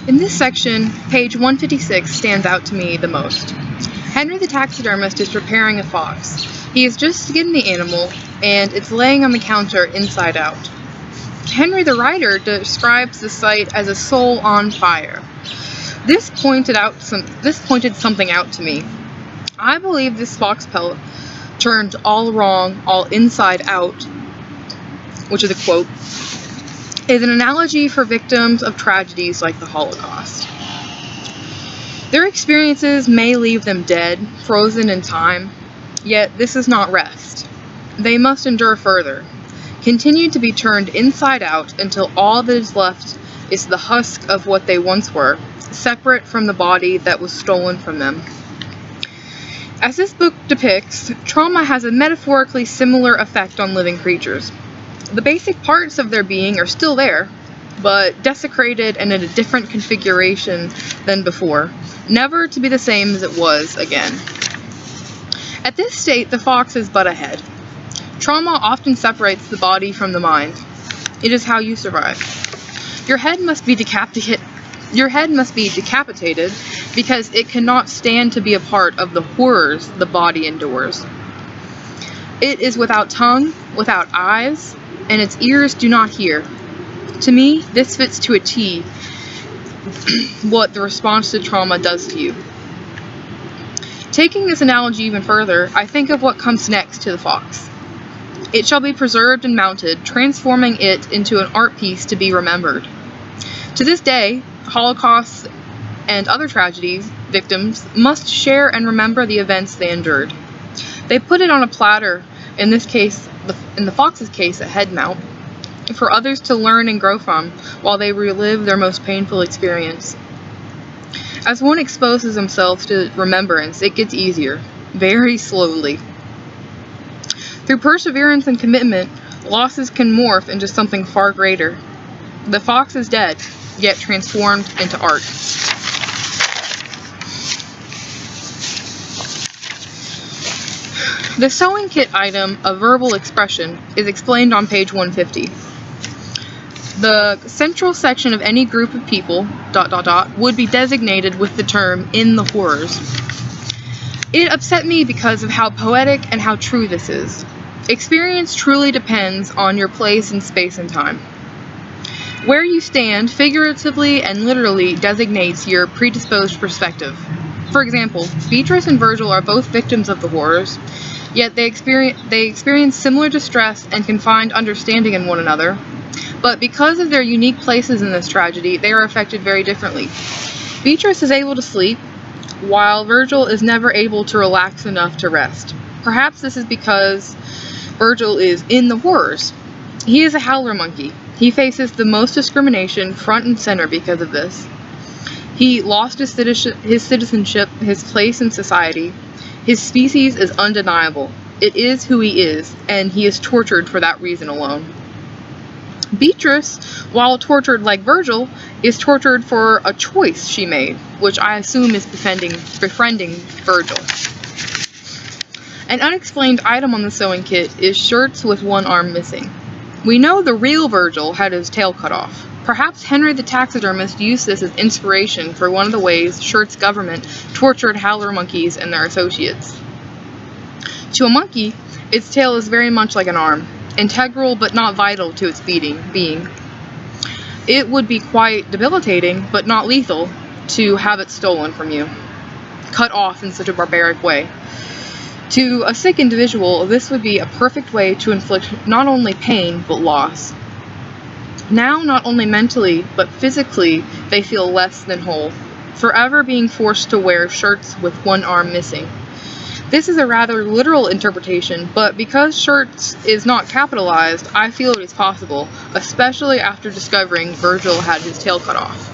In this section, page 156 stands out to me the most. Henry the taxidermist is preparing a fox. He has just skinned the animal, and it's laying on the counter inside out. Henry the writer describes the sight as a soul on fire. This pointed something out to me. I believe this fox pelt turned all wrong, all inside out, which is a quote, is an analogy for victims of tragedies like the Holocaust. Their experiences may leave them dead, frozen in time, yet this is not rest. They must endure further, continue to be turned inside out until all that is left is the husk of what they once were, separate from the body that was stolen from them. As this book depicts, trauma has a metaphorically similar effect on living creatures. The basic parts of their being are still there, but desecrated and in a different configuration than before, never to be the same as it was again. At this state, the fox is but a head. Trauma often separates the body from the mind. It is how you survive. Your head must be decapitated because it cannot stand to be a part of the horrors the body endures. It is without tongue, without eyes, and its ears do not hear. To me, this fits to a T what the response to trauma does to you. Taking this analogy even further, I think of what comes next to the fox. It shall be preserved and mounted, transforming it into an art piece to be remembered. To this day, Holocaust and other tragedies victims must share and remember the events they endured. They put it on a platter, in this case, in the fox's case, a head mount, for others to learn and grow from while they relive their most painful experience. As one exposes themselves to remembrance, it gets easier, very slowly. Through perseverance and commitment, losses can morph into something far greater. The fox is dead, yet transformed into art. The sewing kit item of verbal expression is explained on page 150. The central section of any group of people, ... would be designated with the term, in the horrors. It upset me because of how poetic and how true this is. Experience truly depends on your place in space and time. Where you stand, figuratively and literally, designates your predisposed perspective. For example, Beatrice and Virgil are both victims of the horrors, yet they experience similar distress and can find understanding in one another. But because of their unique places in this tragedy, they are affected very differently. Beatrice is able to sleep, while Virgil is never able to relax enough to rest. Perhaps this is because Virgil is in the horrors. He is a howler monkey. He faces the most discrimination front and center because of this. He lost his citizenship, his place in society. His species is undeniable. It is who he is, and he is tortured for that reason alone. Beatrice, while tortured like Virgil, is tortured for a choice she made, which I assume is befriending Virgil. An unexplained item on the sewing kit is shirts with one arm missing. We know the real Virgil had his tail cut off. Perhaps Henry the taxidermist used this as inspiration for one of the ways Shirt's government tortured howler monkeys and their associates. To a monkey, its tail is very much like an arm, integral but not vital to its being. It would be quite debilitating, but not lethal, to have it stolen from you, cut off in such a barbaric way. To a sick individual, this would be a perfect way to inflict not only pain, but loss. Now, not only mentally, but physically, they feel less than whole, forever being forced to wear shirts with one arm missing. This is a rather literal interpretation, but because shirts is not capitalized, I feel it is possible, especially after discovering Virgil had his tail cut off.